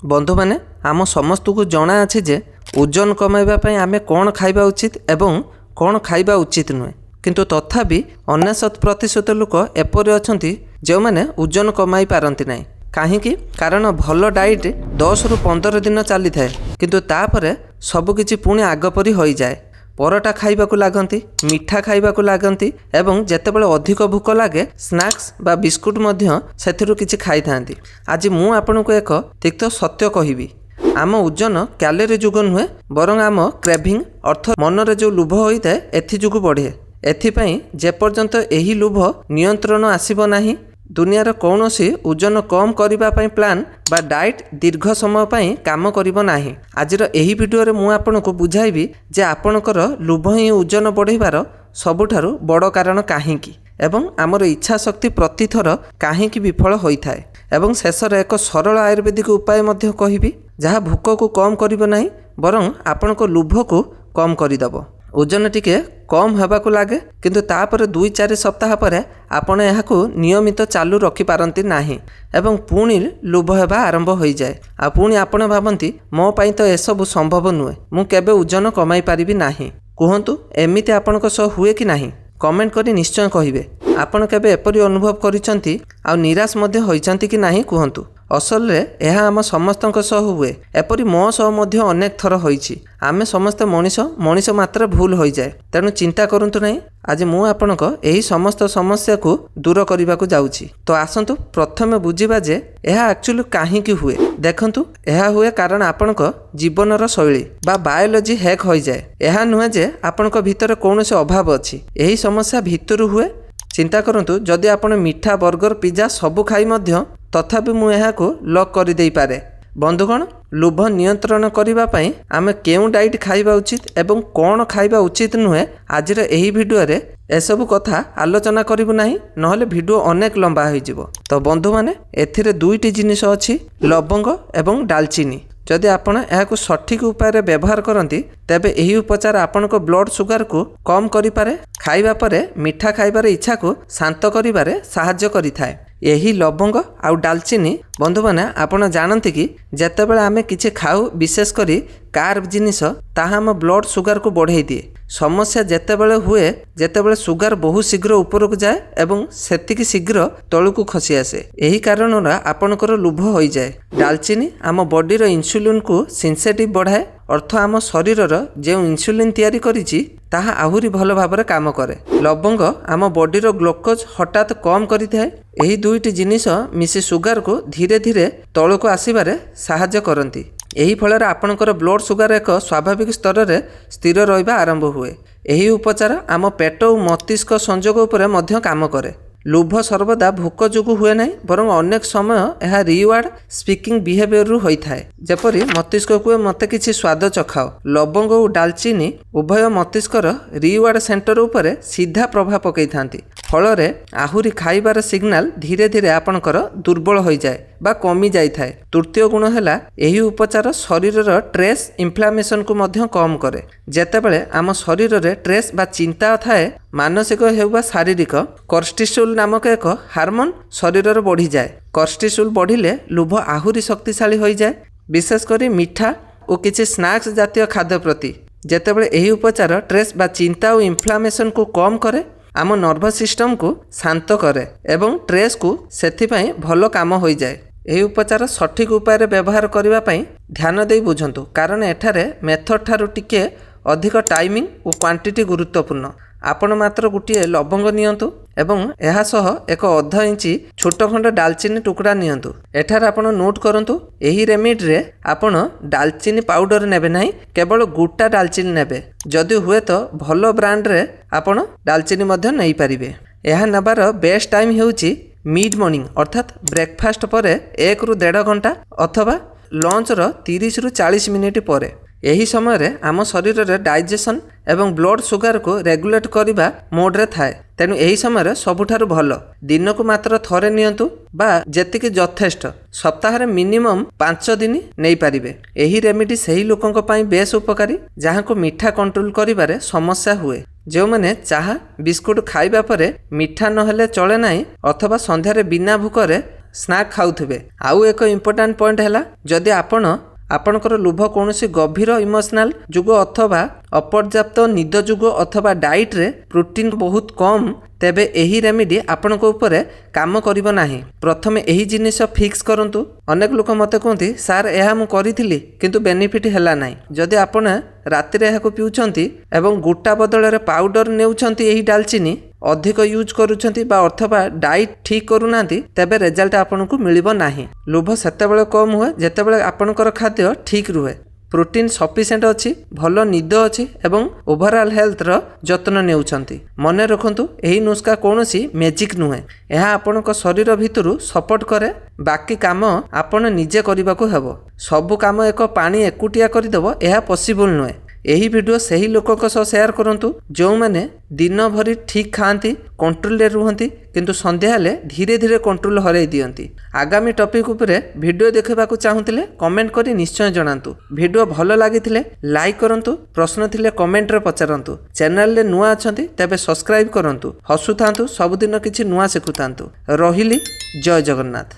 बंधु मैंने आम समस्त को जना अच्छे जे ओजन कमाइबा आम कौन खाइबा उचित एवं कौन खाइबा उचित नुहे किंतु तथापि 99% लोक एपरि अछंती जो माने ओजन कमाई पारंती नाही कहीं कारण भल डाइट 10 रु 15 दिन चली थाए किंतु तापरे सबकिछि पुणी आगपरी हो जाए। परोटा खाइबाकू लागंती, मिठा खाइबाकू लागंती एवं जेतेबेले अधिक भूख लागे स्नैक्स बा बिस्कुट मध्य सेथिरु किछि खाई थांती। आज मु आपनकु एक तिक्त सत्य कहिबी, आम ओजन कैलोरी जुग नुहे बरं आम क्रेविंग अर्थ मनरे जो लोभ होइताए एथि जुगु बढ़े। एथिपाई जेपर्यंत एही लोभ नियंत्रण आसीबो नाही दुनियार कौनसी ओजन कम करिबा पई प्लान बा डाइट दीर्घ समय पई काम करिबो नाही। आजिर एही वीडियो रे मु आपनको बुझाइबी जे आपनकर लोभ ही ओजन बढ़ाइबार सबुठारु बड़ कारण काहींकी एवं आमर इच्छा शक्ति प्रतिथर काहींकी विफल होइथाए एवं शेषर एक सरल आयुर्वेदिक उपाय मध्य कहिबी जहाँ भूख को कम करिबो नाही बरं आपनको लोभ को कम करिदबो। ओजन टिके कम हेबाकू लागे किंतु तापर 2-4 सप्ताह पर आपण एहाकू नियमित चालू रखि पारंती नाही एवं पुणी लोभ हेबा आरंभ हो जाए। आ पुणी आपण भाबंती मो पई तो एसबु संभव नुहे, मु केबे ओजन कमाई पारिबी नाही। कुहंतु एमिति आपणक सह हुए कि नाही? कमेंट करी निश्चय कहिबे। आपण केबे एपरि अनुभव करिसंती आ निराश मध्ये होइसंती कि नाही कुहंतु। असल रे एहा आम समस्तक सह हुए, एपरि मो सह मध्ये अनेक थर होइछि। आमे समस्त मनीष मात्र भूल हो जाए, तेणु चिंता करंतु नहीं। आज मु आपणक एही समस्त समस्या को दूर करने जाउछि। तो आसंतु प्रथमे बुझिबा जे एहा एक्चुअली काहींकी हुए। देखंतु एहा हुए कारण आपणक जीवनर शैली बा बायोलॉजी हैक हो जाए। एहा नुहे जे आपणक भितर कौनसी अभाव अछि, एही समस्या भितरु हुए। चिंता करंतु जदि आपण मिठा बर्गर पिज्जा सबु खाई मध्य तथापि मु एहाकू लॉक कर देई पारे। बंधुगण, लोभ नियंत्रण करिबा पई आमे केउ डाइट खाइबा उचित एवं कौन खाइबा उचित नुहे आजिर एही वीडियो रे एसबु कथा आलोचना करिबु नाही, नहले वीडियो अनेक लंबा हो जिवो। तो बंधु माने एथिरे दुईटी जिनिस अछि, लवंग एवं दालचीनी। जदि आपण एहाकू सठिक उपाय रे व्यवहार करंती तेबे एही उपचार आपणक ब्लड सुगर को कम करि पारे, खाइबा परे मिठा खाइबार इच्छा को शांत करिबारे साहाय्य करिथाए। यही लवंग आउ दालचीनी बंधु माने आपण जानते कि जेतेबेले आमे किछि खाऊ विशेष करी कार्ब जिनिस ताहा हम ब्लड सुगर को बढ़ाई दिए। समस्या जेतेबेले हुए जेतेबेले सुगर बहुत शीघ्र ऊपर को जाए एवं सेतिकी शीघ्र तळु को खसी आसे। एही कारण आपणकर लोभ हो जाए। दालचीनी आम बॉडीर इन्सुलिन को सेंसिटिव बढ़ाए, अर्थ आम शरीरर जो इन्सुलिन तैयारी करिछि ताहा आहुरी भल भाବରେ काम करे। लवंग आम बॉडीर ग्लूकोज हठात कम करिथाए। एही दुईटी जिनिस मिसी सुगर को धीरे धीरे तळको आसीबारे साहाय्य करंती। एही फଳରେ आपणकर ब्लड सुगर एक स्वाभाविक स्तर रे स्थिर रहिबा आरंभ हुए। एही उपचार आम पेट और मस्तिष्क संयोग उपरे मध्य काम करे। लोभ सर्वदा भोक जोगु हुए नहीं बरं अनेक समय यह रिवार्ड स्पीकिंग बिहेवियर रु होई थाए। जेपरि मस्तिष्क को मते किछि स्वाद चखाओ। लवंग और दालचीनी उभय मस्तिष्कर रिवार्ड सेंटर उपरे सीधा प्रभाव पकई थांती। फलरे आहुरी खाइबार सिग्नाल धीरे धीरे आपणकर दुर्बल हो जाए बा कमी जाई थाए। तृतीय गुण हैला एही उपचार शरीरर ट्रेस इन्फ्लामेशन को मध्य कम करे। जेतेबेले आम शरीर रे ट्रेस बा चिंता थाए, मानसिक हेउ बा शारीरिक, कोर्टिसोल नामक एक हार्मोन शरीर बढ़ी जाए। कोर्टिसोल बढ़िले लोभ आहुरी शक्तिशाली हो जाए, विशेषकर मिठा और किछि स्नैक्स जातीय खाद्य प्रति। जेतेबेले एही उपचार ट्रेस बा चिंता और इन्फ्लामेशन को कम करे, आम नर्वस सिस्टम को शांत करे एवं ट्रेस को सेथिपाई भल काम हो जाए। एही उपचार सठिक उपाय रे व्यवहार करिबा पई ध्यान देई बुझंतु, कारण एठारे मेथड ठारू टिके अधिक टाइमिंग और क्वांटिटी गुरुत्वपूर्ण। आपण मात्र गोटे लवंग नियंतु एवं एहा सह एक अध इंची छोट खंड दालचीनी टुकड़ा नियंतु। एठार आपण नोट करंतु एही रेमेडी रे आपण दालचीनी पाउडर नेबे नाही, केवल गोटा दालचीनी नेबे। जदि हुए तो भलो ब्रांड रे आपण दालचीनी मध्य नै परिबे। एहा नबार बेस्ट टाइम हेउची मिड मॉर्निंग अर्थात ब्रेकफास्ट परे 1 रु 1.5 घंटा अथवा लंच रो 30 रु 40 मिनिट परे। यही समय रे आम शरीर रे डाइजेशन एवं ब्लड सुगर को रेगुलेट करिबा मोड रे थाए। तेणु यही समय रे सबुठारु भल दिन को मात्र थरे नियंतु बा जेतिकी यथेष्ट। सप्ताह रे मिनिमम 5 दिन नै पारिबे। एही रेमेडी सही लोकंक पई बेस उपकारी जहाँ को मिठा कंट्रोल करिबारे समस्या हुए। जो मैंने चाहा बिस्कुट खाइबा परे मिठा नहेले चले नाही अथवा संध्यारे बिना भूकरे ସ୍ନାକ୍ ଖାଉଥିବେ। ଆଉ ଏକ ଇମ୍ପୋର୍ଟାଣ୍ଟ ପଏଣ୍ଟ ହେଲା ଯଦି ଆପଣଙ୍କର ଲୋଭ କୌଣସି ଗଭୀର ଇମୋସନାଲ ଯୋଗୁଁ ଅଥବା ଅପର୍ଯ୍ୟାପ୍ତ ନିଦ ଯୋଗୁଁ ଅଥବା ଡାଇଟ୍ରେ ପ୍ରୋଟିନ୍ ବହୁତ କମ୍, ତେବେ ଏହି ରେମିଡି ଆପଣଙ୍କ ଉପରେ କାମ କରିବ ନାହିଁ। ପ୍ରଥମେ ଏହି ଜିନିଷ ଫିକ୍ସ କରନ୍ତୁ। ଅନେକ ଲୋକ ମୋତେ କୁହନ୍ତି ସାର୍ ଏହା ମୁଁ କରିଥିଲି କିନ୍ତୁ ବେନିଫିଟ୍ ହେଲା ନାହିଁ। ଯଦି ଆପଣ ରାତିରେ ଏହାକୁ ପିଉଛନ୍ତି ଏବଂ ଗୋଟା ବଦଳରେ ପାଉଡର ନେଉଛନ୍ତି ଏହି ଡାଲଚିନି, ଅଧିକ ୟୁଜ୍ କରୁଛନ୍ତି ବା ଅଥବା ଡାଇଟ୍ ଠିକ୍ କରୁନାହାନ୍ତି, ତେବେ ରେଜଲ୍ଟ ଆପଣଙ୍କୁ ମିଳିବ ନାହିଁ। ଲୋଭ ସେତେବେଳେ କମ୍ ହୁଏ ଯେତେବେଳେ ଆପଣଙ୍କର ଖାଦ୍ୟ ଠିକ୍ ରୁହେ, ପ୍ରୋଟିନ୍ ସଫିସିଏଣ୍ଟ ଅଛି, ଭଲ ନିଦ ଅଛି ଏବଂ ଓଭରଅଲ୍ ହେଲ୍ଥର ଯତ୍ନ ନେଉଛନ୍ତି। ମନେ ରଖନ୍ତୁ ଏହି ନୁସ୍କା କୌଣସି ମ୍ୟାଜିକ୍ ନୁହେଁ। ଏହା ଆପଣଙ୍କ ଶରୀର ଭିତରୁ ସପୋର୍ଟ କରେ, ବାକି କାମ ଆପଣ ନିଜେ କରିବାକୁ ହେବ। ସବୁ କାମ ଏକ ପାଣି ଏକୁଟିଆ କରିଦେବ ଏହା ପସିବଲ୍ ନୁହେଁ। ଏହି ଭିଡ଼ିଓ ସେହି ଲୋକଙ୍କ ସହ ସେୟାର କରନ୍ତୁ ଯେଉଁମାନେ ଦିନ ଭରି ଠିକ୍ ଖାଆନ୍ତି, କଣ୍ଟ୍ରୋଲରେ ରୁହନ୍ତି କିନ୍ତୁ ସନ୍ଧ୍ୟା ହେଲେ ଧୀରେ ଧୀରେ କଣ୍ଟ୍ରୋଲ ହରାଇ ଦିଅନ୍ତି। ଆଗାମୀ ଟପିକ୍ ଉପରେ ଭିଡ଼ିଓ ଦେଖିବାକୁ ଚାହୁଁଥିଲେ କମେଣ୍ଟ କରି ନିଶ୍ଚୟ ଜଣାନ୍ତୁ। ଭିଡ଼ିଓ ଭଲ ଲାଗିଥିଲେ ଲାଇକ୍ କରନ୍ତୁ, ପ୍ରଶ୍ନ ଥିଲେ କମେଣ୍ଟରେ ପଚାରନ୍ତୁ। ଚ୍ୟାନେଲରେ ନୂଆ ଅଛନ୍ତି ତେବେ ସବସ୍କ୍ରାଇବ୍ କରନ୍ତୁ। ହସୁଥାନ୍ତୁ, ସବୁଦିନ କିଛି ନୂଆ ଶିଖୁଥାନ୍ତୁ। ରହିଲି, ଜୟ ଜଗନ୍ନାଥ।